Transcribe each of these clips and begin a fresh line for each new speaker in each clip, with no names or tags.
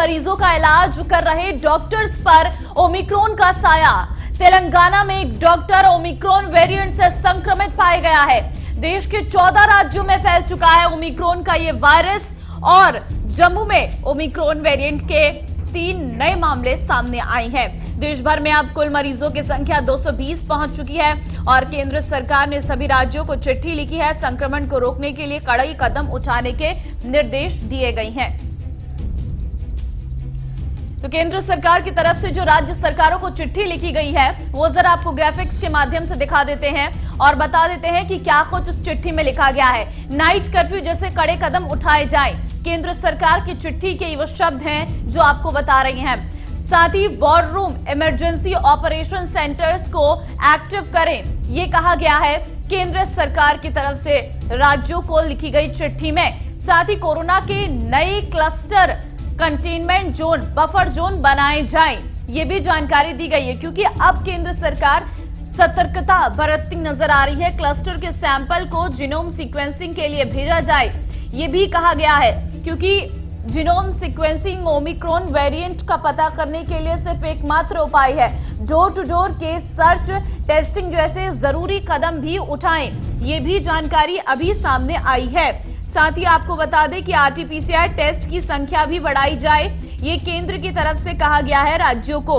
मरीजों का इलाज कर रहे डॉक्टर्स पर ओमिक्रॉन का साया। तेलंगाना में एक डॉक्टर ओमिक्रॉन वेरिएंट से संक्रमित पाया गया है। देश के 14 राज्यों में फैल चुका है ओमिक्रॉन का ये वायरस और जम्मू में ओमिक्रॉन वेरिएंट के 3 नए मामले सामने आए हैं। देश भर में अब कुल मरीजों की संख्या 220 पहुंच चुकी है और केंद्र सरकार ने सभी राज्यों को चिट्ठी लिखी है। संक्रमण को रोकने के लिए कड़े कदम उठाने के निर्देश दिए गए हैं। तो केंद्र सरकार की तरफ से जो राज्य सरकारों को चिट्ठी लिखी गई है वो जरा आपको ग्राफिक्स के माध्यम से दिखा देते हैं और बता देते हैं कि क्या कुछ उस चिट्ठी में लिखा गया है। नाइट कर्फ्यू जैसे कड़े कदम उठाए जाएं, केंद्र सरकार की चिट्ठी के वो शब्द हैं जो आपको बता रहे हैं। साथ ही war room emergency operation centres को एक्टिव करें, ये कहा गया है केंद्र सरकार की तरफ से राज्यों को लिखी गई चिट्ठी में। साथ ही कोरोना के नए cluster containment zone buffer zone बनाए जाएं, ये भी जानकारी दी गई है क्योंकि अब केंद्र सरकार सतर्कता बरतती नजर आ रही है। क्लस्टर के सैंपल को जीनोम सीक्वेंसिंग के लिए भेजा जाए, ये भी कहा गया है क्योंकि जीनोम सीक्वेंसिंग ओमिक्रॉन वेरिएंट का पता करने के लिए सिर्फ एकमात्र उपाय है। Door to door case search testing जैसे जरूरी कदम भी उठाएं, ये भी जानकारी अभी सामने आई है। साथ ही आपको बता दें कि आरटीपीसीआर टेस्ट की संख्या भी बढ़ाई जाए, ये केंद्र की तरफ से कहा गया है राज्यों को।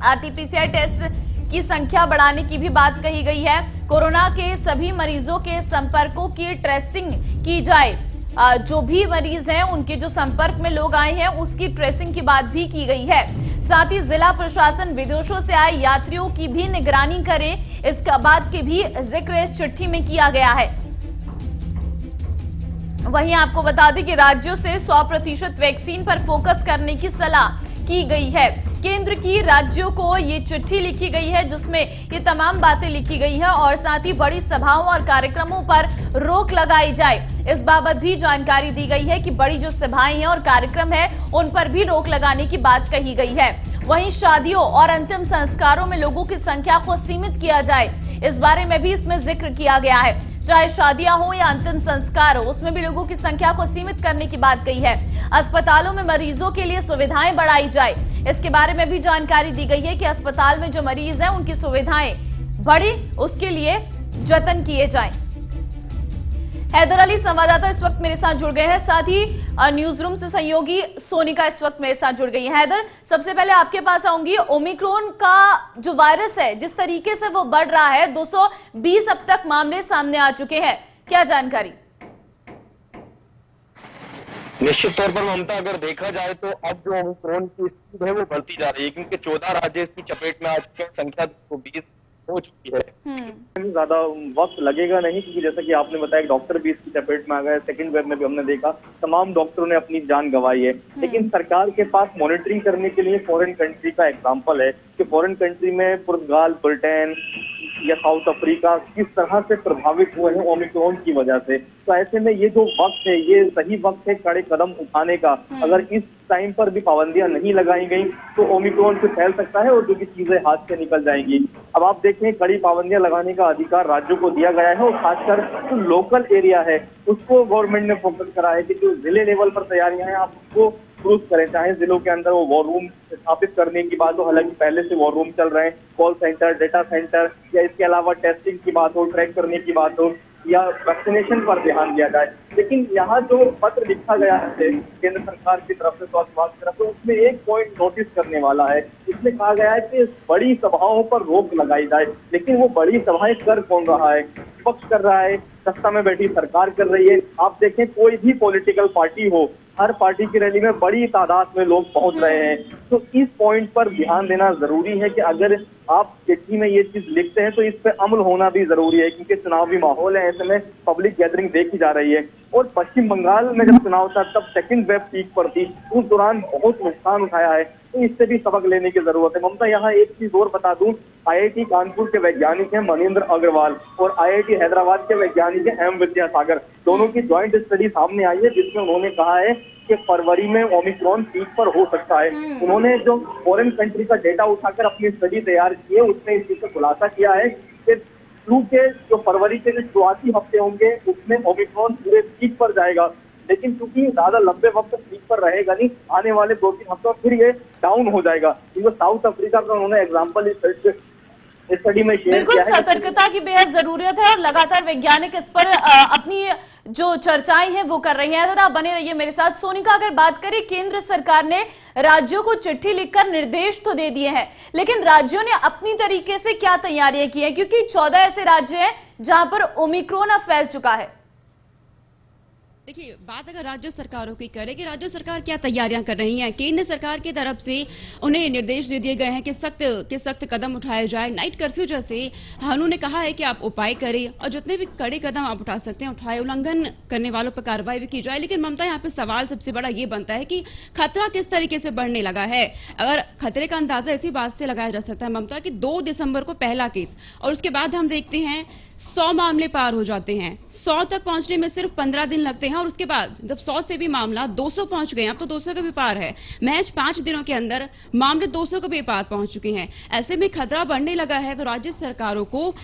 आरटीपीसीआर टेस्ट की संख्या बढ़ाने की भी बात कही गई है। कोरोना के सभी मरीजों के संपर्कों की ट्रेसिंग की जाए, जो भी मरीज हैं उनके जो संपर्क में लोग आए हैं उसकी ट्रेसिंग की बात भी की गई है। साथ ही जिला प्रशासन विदेशों से आए यात्रियों की भी निगरानी करे, इसका बात की भी जिक्र इस चिट्ठी में किया गया है। वहीं आपको बता दें कि राज्यों से 100% वैक्सीन पर फोकस करने की सलाह की गई है। केंद्र की राज्यों को ये चिट्ठी लिखी गई है जिसमें ये तमाम बातें लिखी गई है और साथ ही बड़ी सभाओं और कार्यक्रमों पर रोक लगाई जाए, इस बाबत भी जानकारी दी गई है कि बड़ी जो सभाएं हैं और कार्यक्रम है उन पर भी रोक लगाने की बात कही गई है। वहीं शादियों और अंतिम संस्कारों में लोगों की संख्या को सीमित किया जाए, इस बारे में भी इसमें जिक्र किया गया है। चाहे शादियां हो या अंतिम संस्कार हो, उसमें भी लोगों की संख्या को सीमित करने की बात कही है। अस्पतालों में मरीजों के लिए सुविधाएं बढ़ाई जाए, इसके बारे में भी जानकारी दी गई है कि अस्पताल में जो मरीज हैं उनकी सुविधाएं बढ़े, उसके लिए जतन किए जाएं। हैदर अली संवाददाता इस वक्त मेरे साथ जुड़ गए हैं, साथ ही न्यूज रूम से सहयोगी सोनिका इस वक्त मेरे साथ जुड़ गई है। हैदर, सबसे पहले आपके पास आऊंगी। ओमिक्रॉन का जो वायरस है जिस तरीके से वो बढ़ रहा है, 220 अब तक मामले सामने आ चुके हैं, क्या जानकारी?
निश्चित तौर पर ममता, अगर देखा जाए तो अब जो ओमिक्रॉन की स्थिति है वो बढ़ती जा रही है क्योंकि 14 राज्य इसकी चपेट में आ चुके हैं, संख्या 220 हो चुकी है।
ज्यादा वक्त लगेगा नहीं क्योंकि जैसा कि आपने बताया डॉक्टर भी इसकी चपेट में आ गए। सेकंड वेव में भी हमने देखा तमाम डॉक्टरों ने अपनी जान गंवाई है, लेकिन सरकार के पास मॉनिटरिंग करने के लिए फॉरेन कंट्री का एग्जांपल है कि फॉरेन कंट्री में पुर्तगाल, ब्रिटेन या साउथ अफ्रीका किस तरह से प्रभावित हुए हैं ओमिक्रॉन की वजह से। तो ऐसे में ये जो वक्त है ये सही वक्त है कड़े कदम उठाने का। अगर इस टाइम पर भी पाबंदियां नहीं लगाई गई तो ओमिक्रॉन से फैल सकता है और जो भी चीजें हाथ से निकल जाएंगी। अब आप देखें कड़ी पाबंदियां लगाने का अधिकार राज्यों को दिया गया है और खासकर जो लोकल एरिया है उसको गवर्नमेंट ने फोकस करा है कि जो जिले लेवल पर तैयारियां हैं आप उसको प्रूव करें। चाहे जिलों के अंदर वो वॉर रूम स्थापित करने की बात हो, हालांकि पहले से वॉर रूम चल रहे हैं, कॉल सेंटर, डेटा सेंटर या इसके अलावा टेस्टिंग की बात हो, ट्रैक करने की बात हो या वैक्सीनेशन पर ध्यान दिया जाए। लेकिन यहाँ जो पत्र लिखा गया है केंद्र सरकार की तरफ से, स्वास्थ्य विभाग की तरफ से, उसमें एक पॉइंट नोटिस करने वाला है। इसमें कहा गया है कि बड़ी सभाओं पर रोक लगाई जाए, लेकिन वो बड़ी सभाएं कर कौन रहा है? विपक्ष कर रहा है, सत्ता में बैठी सरकार कर रही है। आप देखें कोई भी पॉलिटिकल पार्टी हो, हर पार्टी की रैली में बड़ी तादाद में लोग पहुंच रहे हैं। तो इस पॉइंट पर ध्यान देना जरूरी है कि अगर आप चिट्ठी में ये चीज लिखते हैं तो इस पे अमल होना भी जरूरी है क्योंकि चुनावी माहौल है, ऐसे में पब्लिक गैदरिंग देखी जा रही है। और पश्चिम बंगाल में जब चुनाव था तब सेकंड वेव पीक पर थी, उस दौरान बहुत नुकसान उठाया है, तो इससे भी सबक लेने की जरूरत है। ममता, यहाँ एक चीज और बता दूं, IIT कानपुर के वैज्ञानिक हैं मनिंदर अग्रवाल और IIT हैदराबाद के वैज्ञानिक हैं M विद्यासागर, दोनों की ज्वाइंट स्टडी सामने आई है जिसमें उन्होंने कहा है कि फरवरी में ओमिक्रॉन पीक पर हो सकता है। उन्होंने जो फॉरेन कंट्री का डेटा उठाकर अपनी स्टडी तैयार की है उसमें इस चीज का खुलासा किया है कि फ्लू के जो फरवरी के जो शुरुआती हफ्ते होंगे उसमें ओमिक्रॉन पूरे पीक पर जाएगा। लेकिन क्योंकि ज्यादा लंबे वक्त पीक पर रहेगा नहीं, आने वाले 2-3 हफ्तों फिर ये डाउन हो जाएगा। क्योंकि साउथ अफ्रीका का उन्होंने एग्जाम्पल इस स्टडी में शेयर
बिल्कुल
किया है।
सतर्कता की बेहद जरूरत है और लगातार वैज्ञानिक इस पर अपनी जो चर्चाएं हैं वो कर रही हैं। अगर आप बने रहिए मेरे साथ। सोनिका, अगर बात करें, केंद्र सरकार ने राज्यों को चिट्ठी लिखकर निर्देश तो दे दिए हैं, लेकिन राज्यों ने अपनी तरीके से क्या तैयारियां की हैं? क्योंकि 14 ऐसे राज्य हैं जहां पर ओमिक्रॉन अब फैल चुका है।
देखिए, बात अगर राज्य सरकारों की करें कि राज्य सरकार क्या तैयारियां कर रही हैं, केंद्र सरकार की तरफ से उन्हें निर्देश दे दिए गए हैं कि सख्त कदम उठाए जाए। नाइट कर्फ्यू जैसे उन्होंने कहा है कि आप उपाय करें और जितने भी कड़े कदम आप उठा सकते हैं उठाए, उल्लंघन करने वालों पर कार्रवाई भी की जाए। लेकिन ममता, यहाँ पे सवाल सबसे बड़ा ये बनता है कि खतरा किस तरीके से बढ़ने लगा है। अगर खतरे का अंदाजा इसी बात से लगाया जा सकता है ममता कि 2 दिसंबर को पहला केस और उसके बाद हम देखते हैं 100 मामले पार हो जाते हैं। 100 तक पहुंचने में सिर्फ 15 दिन लगते हैं और उसके बाद जब 100 से भी मामला 200 पहुंच गए, अब तो 200 का भी पार है। महज 5 दिनों के अंदर मामले 200 का भी पार पहुंच चुके हैं। ऐसे में खतरा बढ़ने लगा है तो राज्य सरकारों को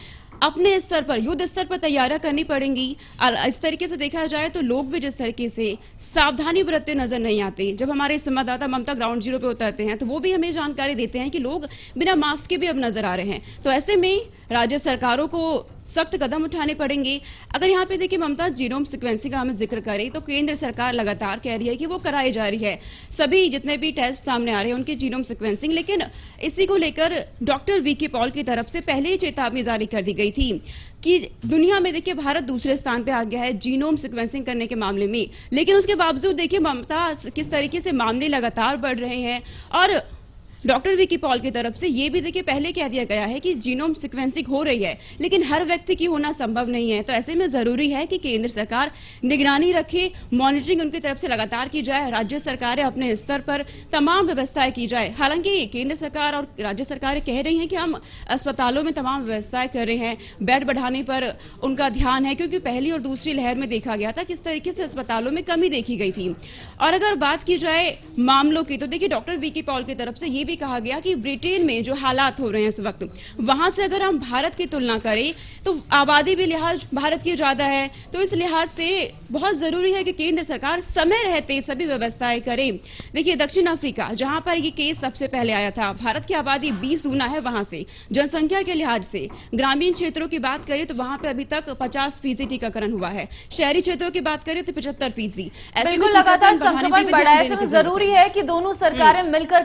अपने स्तर पर, युद्ध स्तर पर तैयारियां करनी पड़ेंगी। और इस तरीके से देखा जाए तो लोग भी जिस तरीके से सावधानी बरतते नजर नहीं आते। जब हमारे संवाददाता ममता ग्राउंड जीरो पे उतरते हैं तो वो भी हमें जानकारी देते हैं कि लोग बिना मास्क के भी अब नजर आ रहे हैं। तो ऐसे में राज्य सरकारों को सख्त कदम उठाने पड़ेंगे। अगर यहाँ पे देखिए ममता, जीनोम सीक्वेंसिंग का हमें जिक्र करें तो केंद्र सरकार लगातार कह रही है कि वो कराई जा रही है। सभी जितने भी टेस्ट सामने आ रहे हैं उनकी जीनोम सीक्वेंसिंग, लेकिन इसी को लेकर डॉक्टर वीके पॉल की तरफ से पहले ही चेतावनी जारी कर दी गई थी कि दुनिया में देखिए भारत दूसरे स्थान पे आ गया है जीनोम सीक्वेंसिंग करने के मामले में। लेकिन उसके बावजूद देखिए ममता, किस तरीके से मामले लगातार बढ़ रहे हैं। और डॉक्टर वीके पॉल की तरफ से ये भी देखिए पहले कह दिया गया है कि जीनोम सीक्वेंसिंग हो रही है, लेकिन हर व्यक्ति की होना संभव नहीं है। तो ऐसे में जरूरी है कि केंद्र सरकार निगरानी रखे, मॉनिटरिंग उनकी तरफ से लगातार की जाए, राज्य सरकारें अपने स्तर पर तमाम व्यवस्थाएं की जाए। हालांकि केंद्र सरकार और राज्य सरकारें कह रही हैं कि हम अस्पतालों में तमाम व्यवस्थाएं कर रहे हैं, बेड बढ़ाने पर उनका ध्यान है, क्योंकि पहली और दूसरी लहर में देखा गया था किस तरीके से अस्पतालों में कमी देखी गई थी। और अगर बात की जाए मामलों की तो देखिए डॉक्टर वीके पॉल की तरफ से ये भी कहा गया कि ब्रिटेन में जो हालात हो रहे हैं इस वक्त, वहां से अगर हम भारत की तुलना करें तो आबादी भी लिहाज भारत की ज्यादा है। तो इस लिहाज से बहुत जरूरी है कि केंद्र सरकार समय रहते सभी व्यवस्थाएं करे। देखिए दक्षिण अफ्रीका, जहां पर ये केस सबसे पहले आया था, भारत की आबादी 20 गुना है वहां से जनसंख्या के लिहाज से। ग्रामीण क्षेत्रों की बात करें तो वहां पे अभी तक 50% टीकाकरण हुआ है, शहरी क्षेत्रों की बात करें तो 75%।
बिल्कुल लगातार संक्रमण बढ़ा है। जरूरी है कि दोनों सरकारें मिलकर